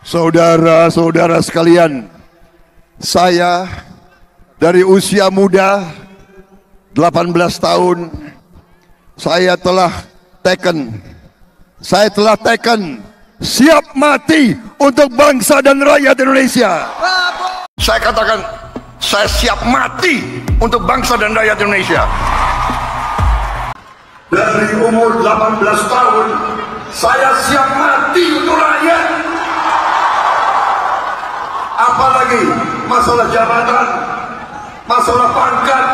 Saudara-saudara sekalian, saya dari usia muda 18 tahun saya telah taken siap mati untuk bangsa dan rakyat Indonesia. Saya katakan, saya siap mati untuk bangsa dan rakyat Indonesia. Dari umur 18 tahun saya siap mati untuk rakyat. Apalagi masalah jabatan, masalah pangkat,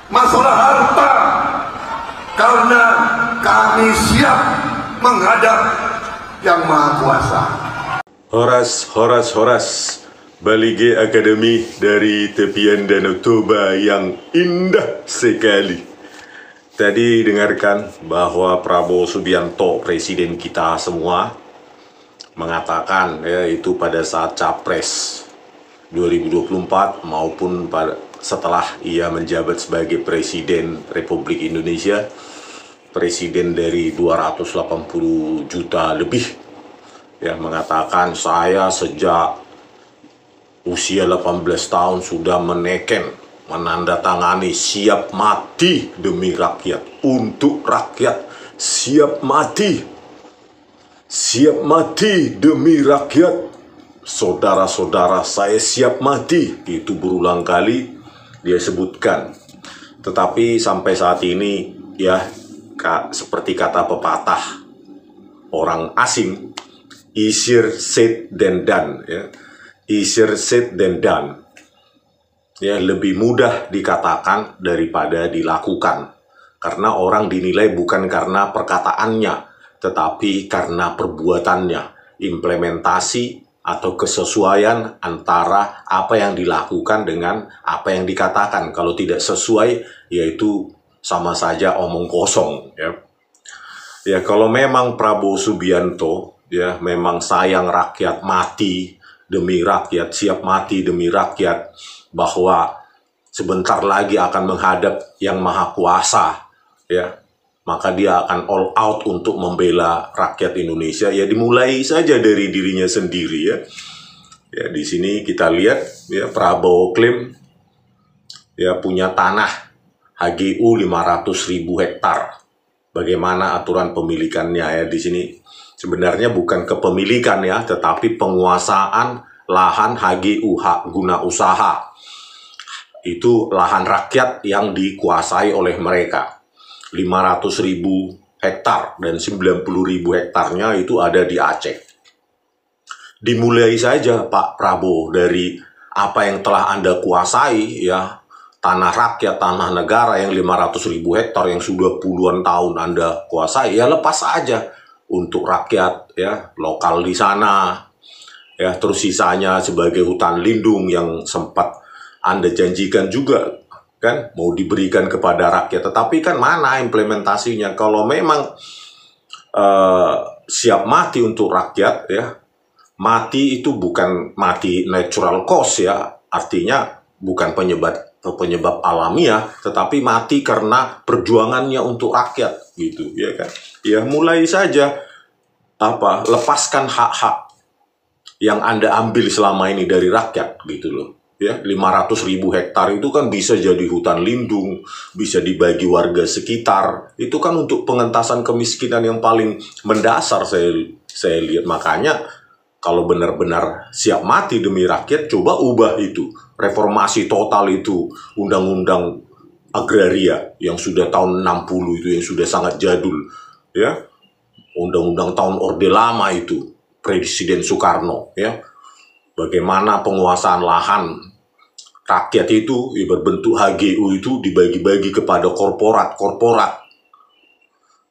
masalah harta, karena kami siap menghadap Yang Maha Kuasa. Horas, Balige Akademi dari tepian Danau Toba yang indah sekali. Tadi dengarkan bahwa Prabowo Subianto, presiden kita semua, mengatakan itu pada saat Capres 2024 maupun setelah ia menjabat sebagai Presiden Republik Indonesia, presiden dari 280 juta lebih, mengatakan saya sejak usia 18 tahun sudah menandatangani siap mati demi rakyat, untuk rakyat, siap mati demi rakyat. Saudara-saudara, saya siap mati, itu berulang kali dia sebutkan. Tetapi sampai saat ini seperti kata pepatah orang asing, easier said than done, easier said than done. Lebih mudah dikatakan daripada dilakukan, karena orang dinilai bukan karena perkataannya, tetapi karena perbuatannya, implementasi atau kesesuaian antara apa yang dilakukan dengan apa yang dikatakan. Kalau tidak sesuai, yaitu sama saja omong kosong. Kalau memang Prabowo Subianto memang sayang rakyat, mati demi rakyat, siap mati demi rakyat, bahwa sebentar lagi akan menghadap Yang Maha Kuasa, maka dia akan all out untuk membela rakyat Indonesia. Dimulai saja dari dirinya sendiri. Di sini kita lihat Prabowo klaim punya tanah HGU 500.000 hektar. Bagaimana aturan pemilikannya di sini? Sebenarnya bukan kepemilikan tetapi penguasaan lahan HGU, hak guna usaha. Itu lahan rakyat yang dikuasai oleh mereka. 500.000 hektar dan 90.000 hektarnya itu ada di Aceh. Dimulai saja Pak Prabowo dari apa yang telah Anda kuasai, tanah rakyat, tanah negara yang 500.000 hektar yang sudah puluhan tahun Anda kuasai, lepas saja untuk rakyat lokal di sana. Terus sisanya sebagai hutan lindung yang sempat Anda janjikan juga mau diberikan kepada rakyat, tetapi kan mana implementasinya? Kalau memang siap mati untuk rakyat, mati itu bukan mati natural cause, artinya bukan penyebab alamiah, tetapi mati karena perjuangannya untuk rakyat, gitu, mulai saja lepaskan hak-hak yang Anda ambil selama ini dari rakyat, gitu loh. 500.000 hektar itu kan bisa jadi hutan lindung, bisa dibagi warga sekitar. Itu kan untuk pengentasan kemiskinan yang paling mendasar saya lihat. Makanya kalau benar-benar siap mati demi rakyat, coba ubah itu. Reformasi total itu, undang-undang agraria yang sudah tahun 60 itu, yang sudah sangat jadul. Undang-undang tahun Orde Lama itu, Presiden Soekarno. Bagaimana penguasaan lahan rakyat itu berbentuk HGU itu dibagi-bagi kepada korporat,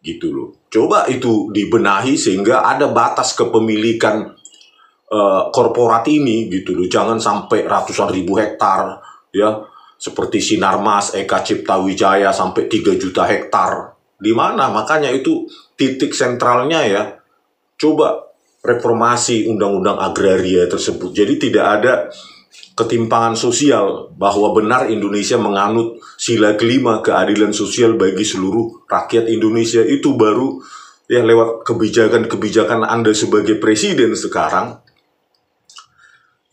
gitu loh. Coba itu dibenahi sehingga ada batas kepemilikan korporat ini, gitu loh. Jangan sampai ratusan ribu hektar, seperti Sinarmas, Eka Cipta Wijaya sampai 3 juta hektar. Di mana? Makanya itu titik sentralnya coba reformasi undang-undang agraria tersebut. Jadi tidak ada ketimpangan sosial, bahwa benar Indonesia menganut sila kelima, keadilan sosial bagi seluruh rakyat Indonesia. Itu baru ya lewat kebijakan-kebijakan Anda sebagai presiden sekarang,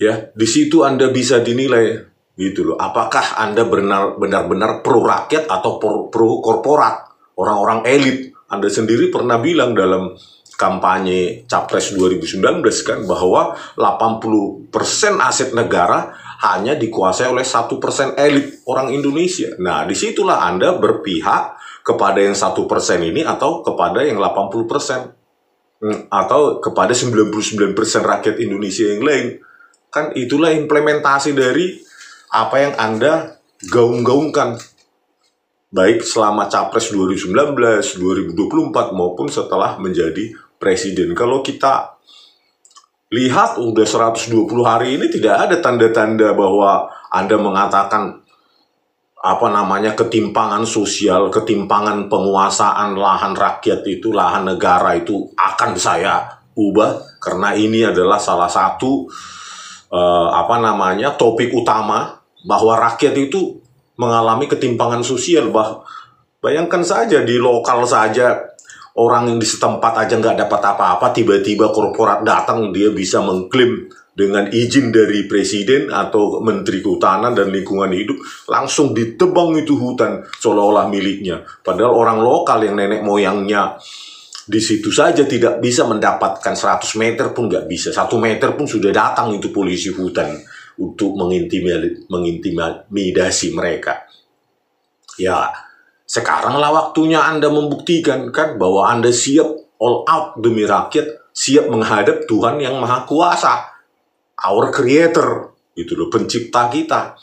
ya di situ Anda bisa dinilai gitu loh. Apakah Anda benar-benar pro rakyat atau pro korporat, orang-orang elit? Anda sendiri pernah bilang dalam kampanye Capres 2019 kan bahwa 80% aset negara hanya dikuasai oleh 1% elit orang Indonesia. Nah, disitulah Anda berpihak kepada yang 1% ini atau kepada yang 80%. Atau kepada 99% rakyat Indonesia yang lain. Kan itulah implementasi dari apa yang Anda gaung-gaungkan. Baik selama Capres 2019, 2024 maupun setelah menjadi presiden. Kalau kita lihat udah 120 hari ini tidak ada tanda-tanda bahwa Anda mengatakan ketimpangan sosial, ketimpangan penguasaan lahan rakyat itu, lahan negara itu akan saya ubah, karena ini adalah salah satu topik utama bahwa rakyat itu mengalami ketimpangan sosial. Bayangkan saja di lokal saja, orang yang di setempat aja nggak dapat apa-apa, tiba-tiba korporat datang, dia bisa mengklaim dengan izin dari presiden atau menteri kehutanan dan lingkungan hidup, langsung ditebang itu hutan seolah-olah miliknya. Padahal orang lokal yang nenek moyangnya di situ saja tidak bisa mendapatkan 100 meter pun nggak bisa. 1 meter pun sudah datang itu polisi hutan untuk mengintimidasi mereka. Ya, sekaranglah waktunya Anda membuktikan kan bahwa Anda siap all out demi rakyat, siap menghadap Tuhan yang Maha Kuasa, our creator, itu loh, pencipta kita.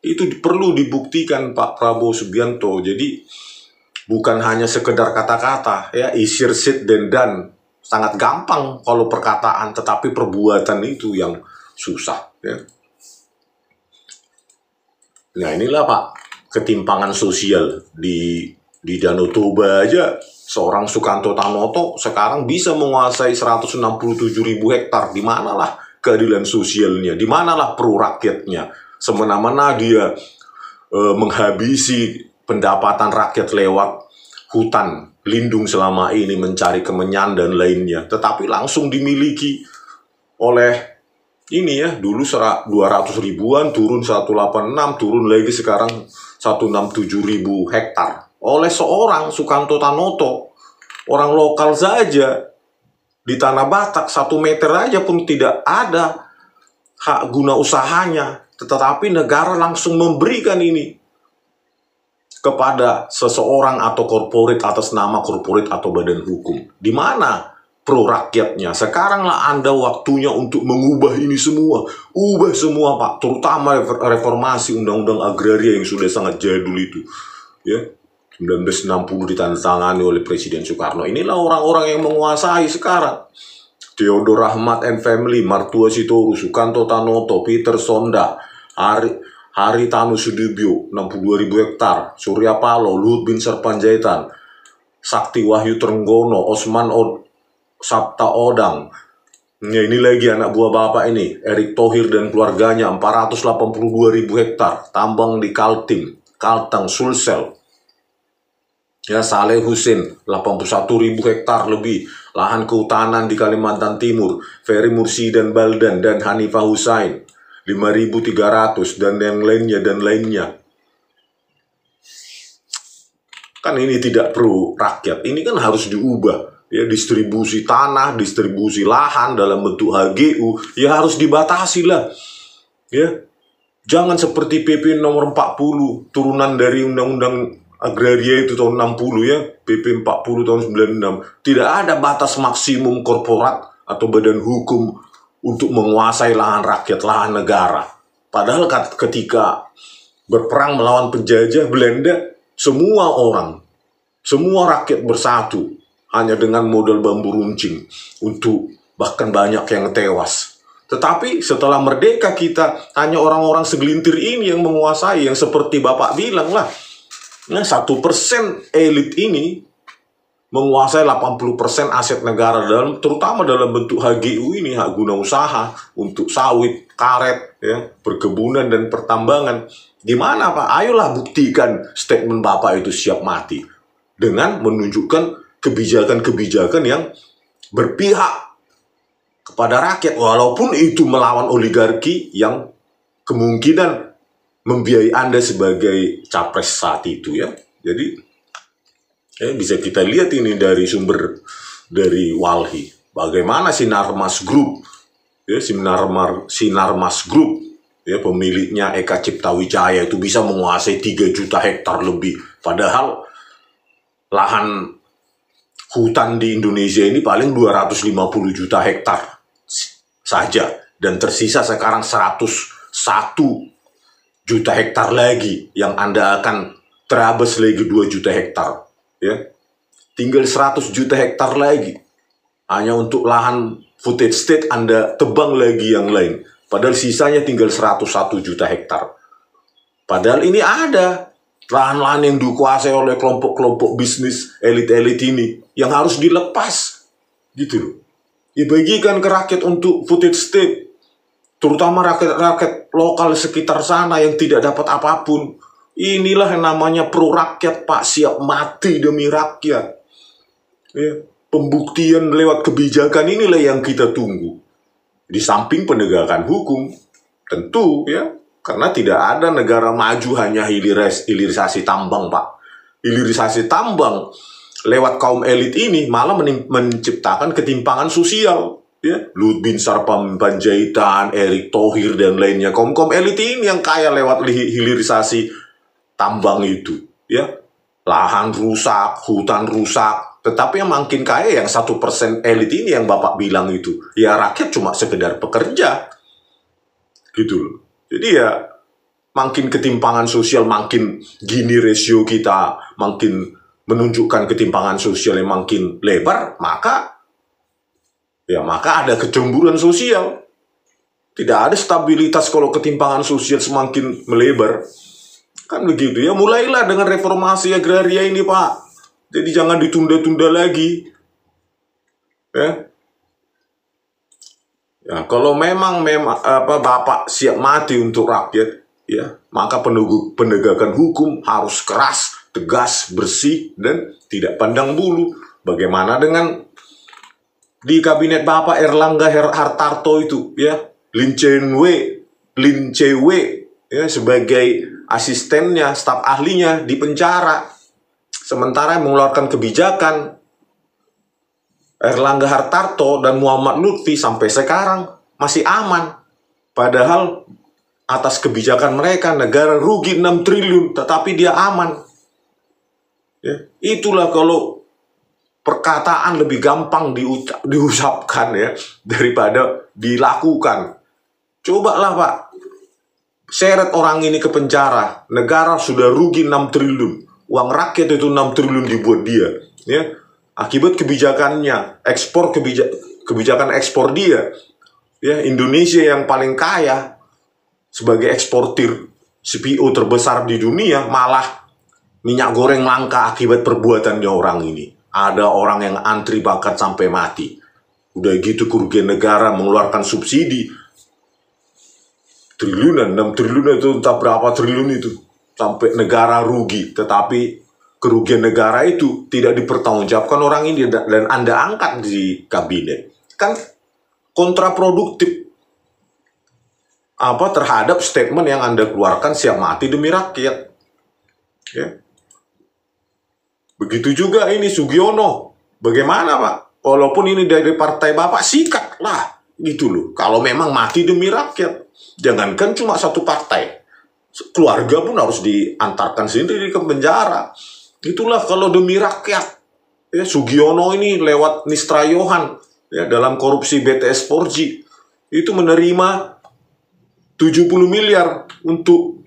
Itu perlu dibuktikan Pak Prabowo Subianto. Jadi bukan hanya sekedar kata-kata, ya, easier said than done. Sangat gampang kalau perkataan, tetapi perbuatan itu yang susah, ya. Nah, inilah Pak, ketimpangan sosial di Danau Toba aja. Seorang Sukanto Tanoto sekarang bisa menguasai 167.000 hektar. Di manalah keadilan sosialnya? Di manalah pro rakyatnya? Semena-mena dia menghabisi pendapatan rakyat lewat hutan lindung selama ini, mencari kemenyan dan lainnya. Tetapi langsung dimiliki oleh ini, ya, dulu 200 ribuan, turun 186, turun lagi sekarang 167.000 hektar. Oleh seorang Sukanto Tanoto, orang lokal saja, di Tanah Batak 1 meter aja pun tidak ada hak guna usahanya. Tetapi negara langsung memberikan ini kepada seseorang atau korporat atas nama korporat atau badan hukum. Di mana pro rakyatnya? Sekaranglah Anda waktunya untuk mengubah ini semua. Ubah semua Pak, terutama reformasi undang-undang agraria yang sudah sangat jadul itu, ya, 1960 ditandatangani oleh Presiden Soekarno. Inilah orang-orang yang menguasai sekarang. Theodor Rahmat and Family, Martua Sitorus, Sukanto Tanoto, Peter Sonda, Haritanu Sudibyo, 62.000 hektar, Surya Paloh, Luhut bin Sarpanjaitan, Sakti Wahyu Trenggono, Osman Sabta Odang. Ya, ini lagi anak buah bapak ini, Erick Thohir dan keluarganya, 482.000 hektar, tambang di Kaltim, Kalteng, Sulsel. Ya, Saleh Husin, 81.000 hektar lebih, lahan kehutanan di Kalimantan Timur, Ferry Mursidan Baldan dan Hanifah Husain, 5.300 dan yang lainnya dan lainnya. Kan ini tidak pro rakyat, ini kan harus diubah. Ya, distribusi tanah, distribusi lahan dalam bentuk HGU, ya harus dibatasi lah. Ya, jangan seperti PP nomor 40, turunan dari Undang-Undang Agraria itu tahun 60, ya, PP 40 tahun 96. Tidak ada batas maksimum korporat atau badan hukum untuk menguasai lahan rakyat, lahan negara. Padahal ketika berperang melawan penjajah Belanda, semua orang, semua rakyat bersatu hanya dengan modal bambu runcing, untuk bahkan banyak yang tewas. Tetapi setelah merdeka kita, hanya orang-orang segelintir ini yang menguasai, yang seperti Bapak bilang lah. Nah, 1% elit ini menguasai 80% aset negara, terutama dalam bentuk HGU ini, hak guna usaha, untuk sawit, karet, ya, perkebunan dan pertambangan. Gimana Pak? Ayolah buktikan statement Bapak itu siap mati dengan menunjukkan kebijakan-kebijakan yang berpihak kepada rakyat, walaupun itu melawan oligarki yang kemungkinan membiayai Anda sebagai capres saat itu ya. Jadi bisa kita lihat ini dari sumber dari Walhi, bagaimana Sinarmas Group ya, Sinarmas Group ya, pemiliknya Eka Cipta Wijaya itu bisa menguasai 3 juta hektar lebih, padahal lahan hutan di Indonesia ini paling 250 juta hektar saja, dan tersisa sekarang 101 juta hektar lagi yang Anda akan terabas lagi 2 juta hektar ya. Tinggal 100 juta hektar lagi hanya untuk lahan footage state, Anda tebang lagi yang lain, padahal sisanya tinggal 101 juta hektar. Padahal ini ada lahan-lahan yang dikuasai oleh kelompok-kelompok bisnis elit-elit ini yang harus dilepas gitu loh. Dibagikan ke rakyat untuk footage state, terutama rakyat-rakyat lokal sekitar sana yang tidak dapat apapun. Inilah yang namanya pro rakyat, Pak, siap mati demi rakyat. Ya, pembuktian lewat kebijakan inilah yang kita tunggu. Di samping penegakan hukum, tentu ya, karena tidak ada negara maju hanya hilirisasi tambang, Pak. Hilirisasi tambang lewat kaum elit ini malah menciptakan ketimpangan sosial. Ya, Lut bin Sarpanjaitan, Erick Thohir dan lainnya, kaum elit ini yang kaya lewat hilirisasi tambang itu. Ya, lahan rusak, hutan rusak, tetapi yang makin kaya yang 1% elit ini yang Bapak bilang itu. Ya rakyat cuma sekedar pekerja, gitu loh. Jadi ya makin ketimpangan sosial, makin gini rasio kita, makin menunjukkan ketimpangan sosial yang makin lebar, maka ada kecemburuan sosial. Tidak ada stabilitas kalau ketimpangan sosial semakin melebar. Kan begitu ya, mulailah dengan reformasi agraria ini, Pak. Jadi jangan ditunda-tunda lagi. Ya, kalau memang Bapak siap mati untuk rakyat, ya, maka penegakan hukum harus keras, tegas, bersih, dan tidak pandang bulu. Bagaimana dengan di kabinet Bapak Erlangga Hartarto itu, ya, Lin Che-wei ya, sebagai asistennya, staf ahlinya di penjara. Sementara yang mengeluarkan kebijakan Erlangga Hartarto dan Muhammad Lutfi sampai sekarang masih aman. Padahal atas kebijakan mereka negara rugi 6 triliun, tetapi dia aman. Ya, itulah kalau perkataan lebih gampang diucapkan ya daripada dilakukan. Cobalah, Pak, seret orang ini ke penjara, negara sudah rugi 6 triliun, uang rakyat itu 6 triliun dibuat dia, ya, akibat kebijakannya, kebijakan ekspor dia, ya, Indonesia yang paling kaya sebagai eksportir CPO terbesar di dunia, malah minyak goreng langka akibat perbuatannya orang ini. Ada orang yang antri bakat sampai mati. Udah gitu kerugian negara mengeluarkan subsidi triliunan, 6 triliun itu entah berapa triliun itu, sampai negara rugi. Tetapi kerugian negara itu tidak dipertanggungjawabkan orang ini dan Anda angkat di kabinet. Kan kontraproduktif terhadap statement yang Anda keluarkan siap mati demi rakyat. Ya. Begitu juga ini Sugiono. Bagaimana, Pak? Walaupun ini dari partai Bapak, sikat lah. Gitu loh. Kalau memang mati demi rakyat. Jangankan cuma satu partai. Keluarga pun harus diantarkan sendiri ke penjara. Itulah kalau demi rakyat. Ya, Sugiono ini lewat Nistra Yohan, ya, dalam korupsi BTS 4G. Itu menerima 70 miliar untuk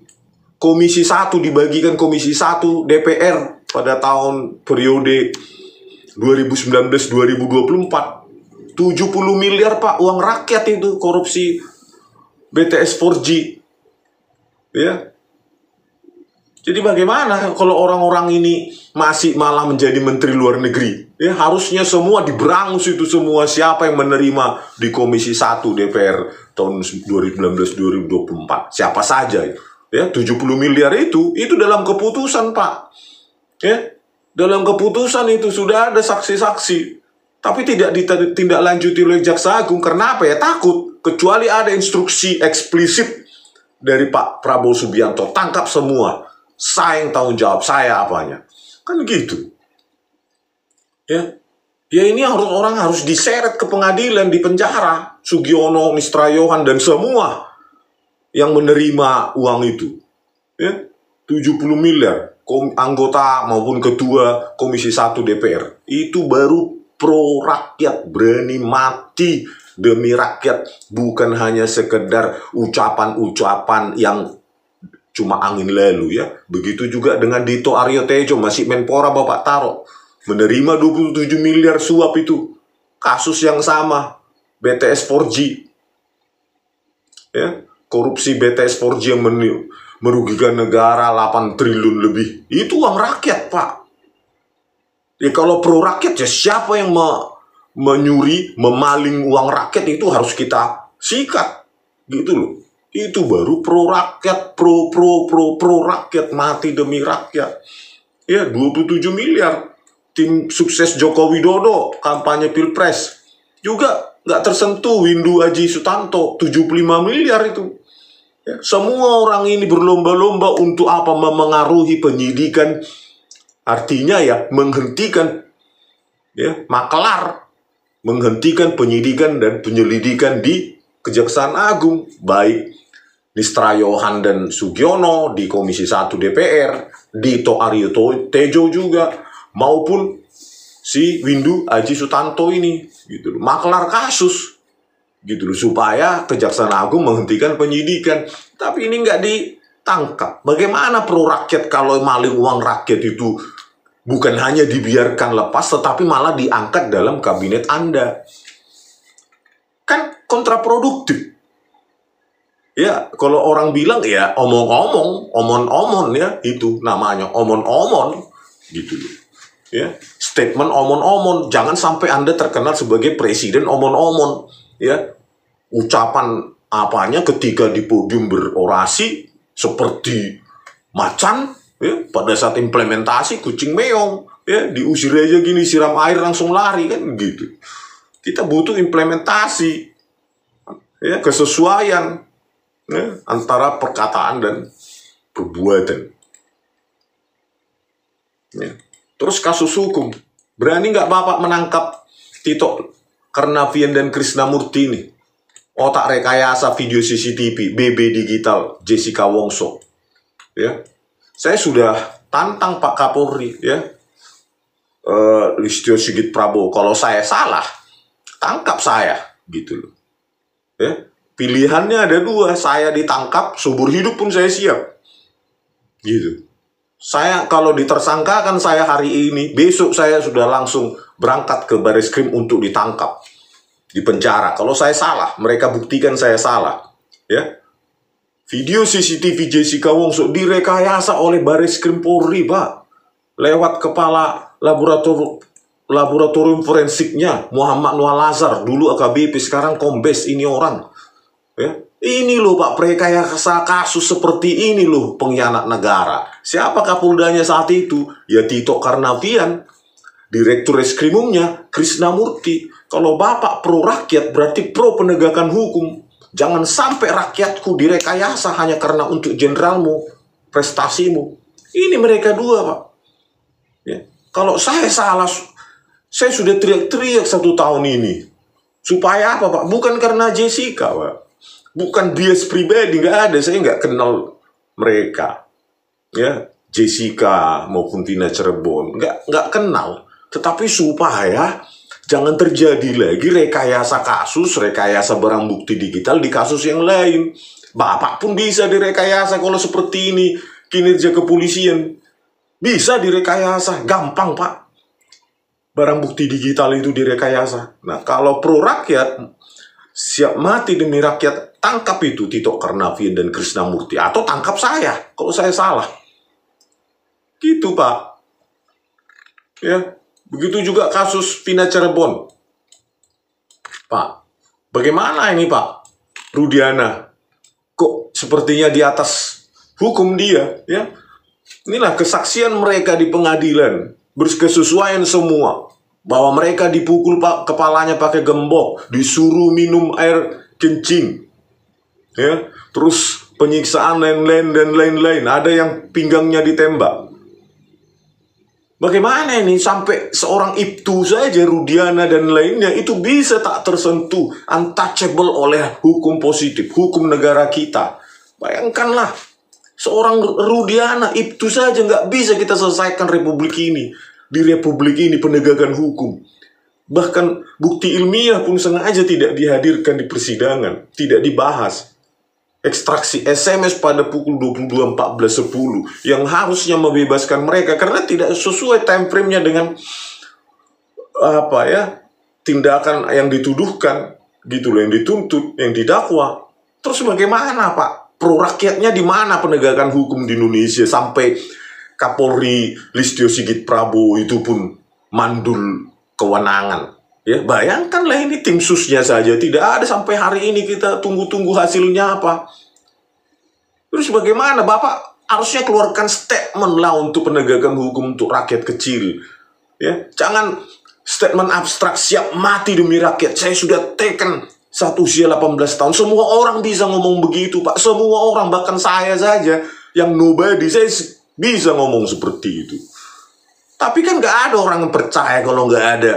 Komisi 1, dibagikan Komisi 1 DPR pada tahun periode 2019-2024. 70 miliar, Pak, uang rakyat itu korupsi BTS 4G. Ya. Jadi bagaimana kalau orang-orang ini masih malah menjadi menteri luar negeri? Ya, harusnya semua diberangus itu semua. Siapa yang menerima di Komisi 1 DPR tahun 2019-2024? Siapa saja. Ya, 70 miliar itu dalam keputusan, Pak. Ya. Dalam keputusan itu sudah ada saksi-saksi, tapi tidak ditindaklanjuti oleh Jaksa Agung. Karena apa ya? Takut. Kecuali ada instruksi eksplisit dari Pak Prabowo Subianto, tangkap semua. Saya yang tanggung jawab, saya apanya. Kan gitu. Ya. Ya ini orang harus diseret ke pengadilan, di penjara. Sugiono, Mistra Yohan, dan semua yang menerima uang itu. Ya. 70 miliar. Anggota maupun ketua Komisi 1 DPR. Itu baru pro rakyat, berani mati demi rakyat. Bukan hanya sekedar ucapan-ucapan yang cuma angin lalu ya. Begitu juga dengan Dito Aryo Tejo, masih Menpora Bapak Taro. Menerima 27 miliar suap itu. Kasus yang sama. BTS 4G. Ya, korupsi BTS 4G yang merugikan negara 8 triliun lebih. Itu uang rakyat, Pak. Ya kalau pro rakyat ya siapa yang menyuri, memaling uang rakyat itu harus kita sikat. Gitu loh. Itu baru pro rakyat, pro rakyat, mati demi rakyat. Ya, 27 miliar. Tim sukses Joko Widodo, kampanye Pilpres. Juga nggak tersentuh Windu Aji Sutanto, 75 miliar itu. Ya, semua orang ini berlomba-lomba untuk apa? Memengaruhi penyidikan. Artinya ya, menghentikan ya, maklar. Menghentikan penyidikan dan penyelidikan di Kejaksaan Agung. Baik Mistra Yohan dan Sugiono di Komisi 1 DPR, Dito Aryo Tejo juga, maupun si Windu Aji Sutanto ini. Gitu, maklar kasus. Gitu loh, supaya Kejaksaan Agung menghentikan penyidikan. Tapi ini nggak ditangkap. Bagaimana pro rakyat kalau maling uang rakyat itu bukan hanya dibiarkan lepas, tetapi malah diangkat dalam kabinet Anda? Kan kontraproduktif. Ya, kalau orang bilang ya omon-omon ya, itu namanya omon-omon. Gitu loh. Ya, statement omon-omon. Jangan sampai Anda terkenal sebagai presiden omon-omon. Ya, ucapan apanya ketika di podium berorasi seperti macan, ya, pada saat implementasi kucing meong, ya, diusir aja gini, siram air langsung lari, kan gitu. Kita butuh implementasi, ya, kesesuaian ya, antara perkataan dan perbuatan. Ya. Terus kasus hukum, berani nggak Bapak menangkap Tito Karnavian dan Krisnamurti ini? Otak rekayasa video CCTV, BB Digital, Jessica Wongso. Ya, saya sudah tantang Pak Kapolri, ya, Listio Sigit Prabowo. Kalau saya salah, tangkap saya, gitu loh. Ya, pilihannya ada dua, saya ditangkap, seumur hidup pun saya siap. Gitu. Saya kalau ditersangkakan saya hari ini, besok saya sudah langsung berangkat ke Bareskrim untuk ditangkap. Di penjara. Kalau saya salah, mereka buktikan saya salah. Ya. Video CCTV Jessica Wongso direkayasa oleh Bareskrim Polri, Pak. Lewat kepala laboratorium forensiknya, Muhammad Noah Lazar, dulu AKBP, sekarang Kombes, ini orang. Ya. Ini loh Pak, rekayasa kasus seperti ini loh, pengkhianat negara. Siapa Kapoldanya saat itu? Ya Tito Karnavian. Direktur Reskrimumnya Krisnamurti. Kalau Bapak pro rakyat berarti pro penegakan hukum. Jangan sampai rakyatku direkayasa hanya karena untuk jenderalmu, prestasimu. Ini mereka dua, Pak. Ya. Kalau saya salah, saya sudah teriak-teriak 1 tahun ini. Supaya apa, Pak? Bukan karena Jessica, Pak. Bukan bias pribadi, nggak ada. Saya nggak kenal mereka. Ya, Jessica maupun Tina Cirebon. Nggak kenal. Tetapi supaya jangan terjadi lagi rekayasa kasus, rekayasa barang bukti digital di kasus yang lain. Bapak pun bisa direkayasa kalau seperti ini kinerja kepolisian. Bisa direkayasa, gampang Pak. Barang bukti digital itu direkayasa. Nah, kalau pro rakyat, siap mati demi rakyat, tangkap itu Tito Karnavian dan Krisnamurti. Atau tangkap saya, kalau saya salah. Gitu Pak. Ya. Begitu juga kasus Tina Cirebon. Pak, bagaimana ini Pak? Rudiana, kok sepertinya di atas hukum dia, ya? Inilah kesaksian mereka di pengadilan. berkesesuaian semua. Bahwa mereka dipukul kepalanya pakai gembok, disuruh minum air kencing, ya, terus penyiksaan lain-lain. Ada yang pinggangnya ditembak. Bagaimana ini sampai seorang Ibtu saja, Rudiana dan lainnya itu bisa tak tersentuh, untouchable oleh hukum positif, hukum negara kita. Bayangkanlah, seorang Rudiana, Ibtu saja nggak bisa kita selesaikan republik ini. Di republik ini penegakan hukum. Bahkan bukti ilmiah pun sengaja tidak dihadirkan di persidangan, tidak dibahas. Ekstraksi SMS pada pukul 22.14.10 yang harusnya membebaskan mereka karena tidak sesuai time frame-nya dengan tindakan yang dituduhkan, gitu loh, yang dituntut, yang didakwa. Terus bagaimana, Pak? Pro rakyatnya di mana penegakan hukum di Indonesia sampai Kapolri Listio Sigit Prabowo itu pun mandul kewenangan. Ya, bayangkanlah ini tim susnya saja tidak ada sampai hari ini, kita tunggu-tunggu hasilnya apa. Terus bagaimana, Bapak harusnya keluarkan statement lah untuk penegakan hukum untuk rakyat kecil. Ya, jangan statement abstrak siap mati demi rakyat. Saya sudah teken saat usia 18 tahun. Semua orang bisa ngomong begitu, Pak. Semua orang, bahkan saya saja yang nobody, saya bisa ngomong seperti itu. Tapi kan nggak ada orang yang percaya kalau nggak ada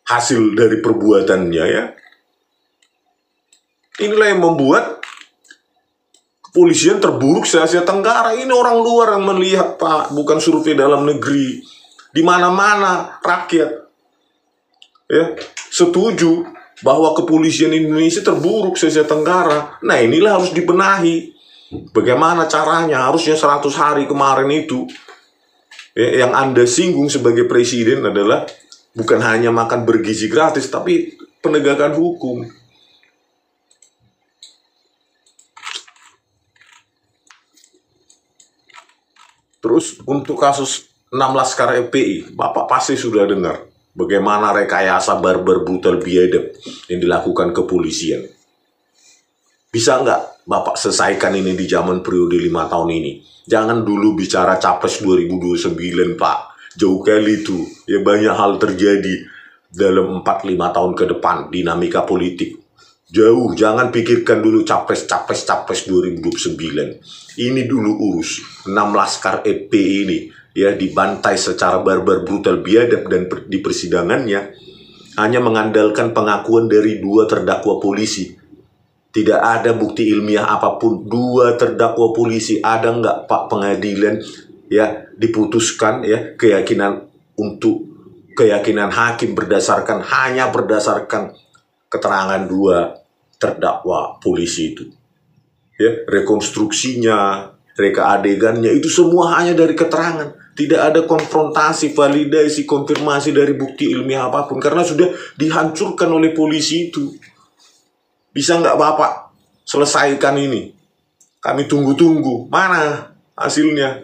hasil dari perbuatannya, ya. Inilah yang membuat kepolisian terburuk se-Asia Tenggara. Ini orang luar yang melihat, Pak, bukan survei dalam negeri. Di mana-mana rakyat, ya, setuju bahwa kepolisian Indonesia terburuk se-Asia Tenggara. Nah, inilah harus dibenahi. Bagaimana caranya? Harusnya 100 hari kemarin itu, ya, yang Anda singgung sebagai presiden adalah bukan hanya makan bergizi gratis, tapi penegakan hukum. Terus untuk kasus 6 laskar FPI, Bapak pasti sudah dengar bagaimana rekayasa barbar brutal biadab yang dilakukan kepolisian. Bisa nggak Bapak selesaikan ini di zaman periode 5 tahun ini? Jangan dulu bicara Capres 2029, Pak. Jauh kali itu. Ya, banyak hal terjadi dalam 4-5 tahun ke depan, dinamika politik. Jauh, jangan pikirkan dulu Capres 2029. Ini dulu urus 6 laskar FPI ini, ya, dibantai secara barbar brutal biadab dan di persidangannya hanya mengandalkan pengakuan dari 2 terdakwa polisi. Tidak ada bukti ilmiah apapun. 2 terdakwa polisi. Ada nggak, Pak, pengadilan, ya, diputuskan, ya, keyakinan hakim hanya berdasarkan keterangan 2 terdakwa polisi itu. Ya, rekonstruksinya, reka adegannya itu semua hanya dari keterangan. Tidak ada konfrontasi, validasi, konfirmasi dari bukti ilmiah apapun karena sudah dihancurkan oleh polisi itu. Bisa nggak Bapak selesaikan ini? Kami tunggu-tunggu. Mana hasilnya?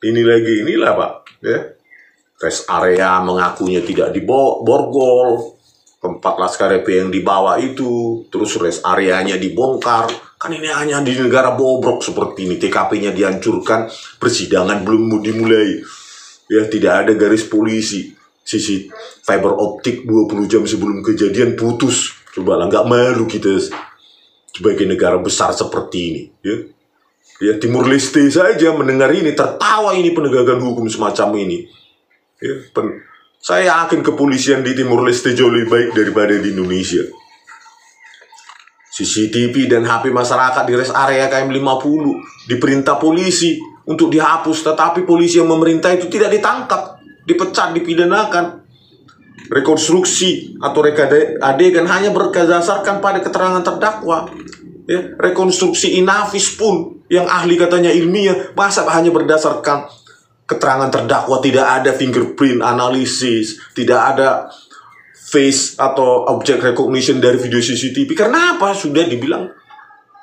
Inilah Pak, ya. Rest area mengakunya tidak diborgol, tempat laskar FPI yang dibawa itu, terus rest areanya dibongkar. Kan ini hanya di negara bobrok seperti ini, TKP-nya dihancurkan, persidangan belum dimulai. Ya, tidak ada garis polisi, sisi fiber optik 20 jam sebelum kejadian putus. Coba lah, nggak malu kita sebagai negara besar seperti ini, ya. Ya, Timur Leste saja mendengar ini, tertawa ini penegakan hukum semacam ini. Ya, saya yakin kepolisian di Timur Leste jauh lebih baik daripada di Indonesia. CCTV dan HP masyarakat di rest area KM 50 diperintah polisi untuk dihapus, tetapi polisi yang memerintah itu tidak ditangkap, dipecat, dipidanakan. Rekonstruksi atau reka adegan hanya berdasarkan pada keterangan terdakwa. Ya, rekonstruksi inafis pun yang ahli katanya ilmiah, masa hanya berdasarkan keterangan terdakwa, tidak ada fingerprint analisis, tidak ada face atau object recognition dari video CCTV. Karena apa? Sudah dibilang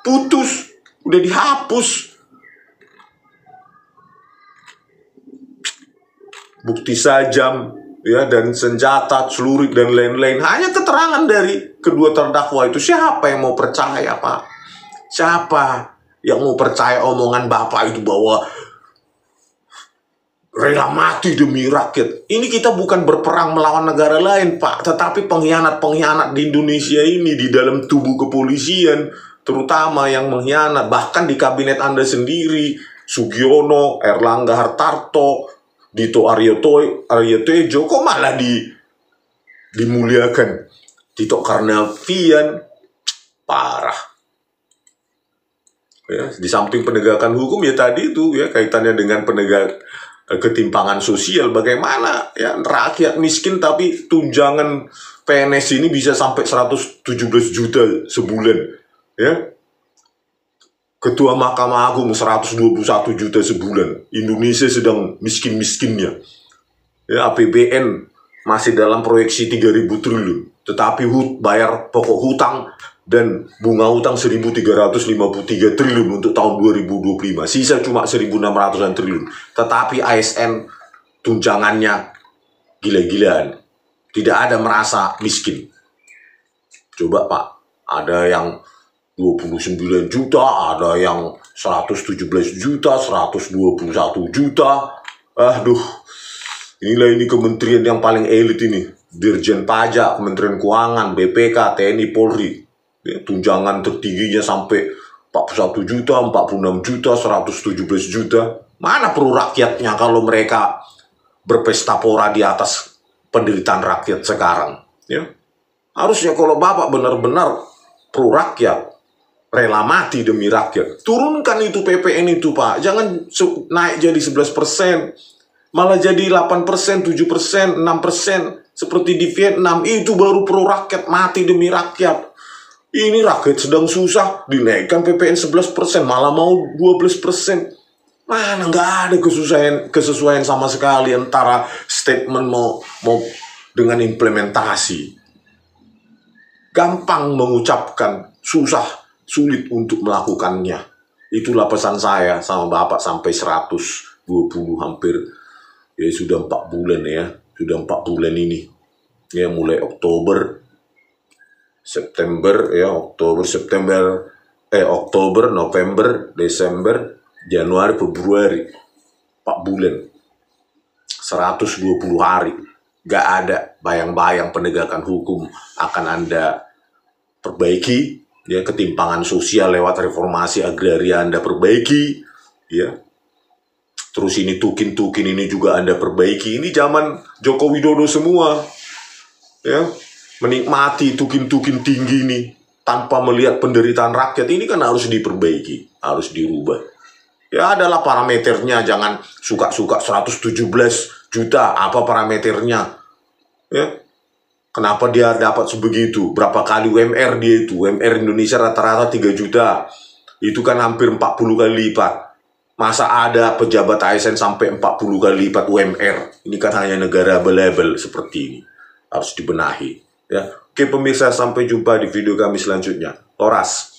putus, udah dihapus. Bukti sajam, ya, dan senjata, celurit dan lain-lain hanya keterangan dari kedua terdakwa itu. Siapa yang mau percaya, Pak? Siapa yang mau percaya omongan Bapak itu bahwa rela mati demi rakyat? Ini kita bukan berperang melawan negara lain, Pak, tetapi pengkhianat-pengkhianat di Indonesia ini, di dalam tubuh kepolisian, terutama yang mengkhianat, bahkan di kabinet Anda sendiri, Sugiono, Erlangga Hartarto, Dito Aryo Tejo, kok malah dimuliakan? Tito Karnavian, parah. Ya, di samping penegakan hukum ya tadi itu ya kaitannya dengan ketimpangan sosial, bagaimana ya rakyat miskin tapi tunjangan PNS ini bisa sampai 117 juta sebulan ya. Ketua Mahkamah Agung 121 juta sebulan. Indonesia sedang miskin-miskinnya. Ya, APBN masih dalam proyeksi 3.000 triliun. Tetapi bayar pokok hutang dan bunga hutang 1.353 triliun untuk tahun 2025. Sisa cuma 1.600-an triliun. Tetapi ASN tunjangannya gila-gilaan. Tidak ada merasa miskin. Coba Pak, ada yang 29 juta, ada yang 117 juta, 121 juta. Aduh, ini kementerian yang paling elit ini. Dirjen Pajak, Kementerian Keuangan, BPK, TNI, Polri. Ya, tunjangan tertingginya sampai 41 juta, 46 juta, 117 juta. Mana pro rakyatnya kalau mereka berpesta pora di atas penderitaan rakyat sekarang? Ya. Harusnya kalau Bapak benar-benar pro rakyat, rela mati demi rakyat, turunkan itu PPN itu Pak. Jangan naik jadi 11%, malah jadi 8%, 7%, 6%. Seperti di Vietnam, itu baru pro rakyat, mati demi rakyat. Ini rakyat sedang susah, dinaikkan PPN 11%, malah mau 12%. Mana nggak ada kesesuaian sama sekali antara statement mau dengan implementasi. Gampang mengucapkan, sulit untuk melakukannya. Itulah pesan saya sama Bapak sampai 120 hampir. Ya sudah 4 bulan ya. Sudah 4 bulan ini. Ya mulai Oktober, November, Desember, Januari, Februari. 4 bulan. 120 hari. Gak ada bayang-bayang penegakan hukum akan Anda perbaiki. Ya, ketimpangan sosial lewat reformasi agraria Anda perbaiki. Ya. Terus ini tukin ini juga Anda perbaiki. Ini zaman Joko Widodo semua. Ya, menikmati tukin tinggi ini tanpa melihat penderitaan rakyat. Ini kan harus diperbaiki, harus dirubah. Ya, adalah parameternya, jangan suka-suka 117 juta, apa parameternya? Ya. Kenapa dia dapat sebegitu? Berapa kali UMR dia itu? UMR Indonesia rata-rata 3 juta. Itu kan hampir 40 kali lipat. Masa ada pejabat ASN sampai 40 kali lipat UMR? Ini kan hanya negara belabel seperti ini. Harus dibenahi. Ya. Oke pemirsa, sampai jumpa di video kami selanjutnya. Toras.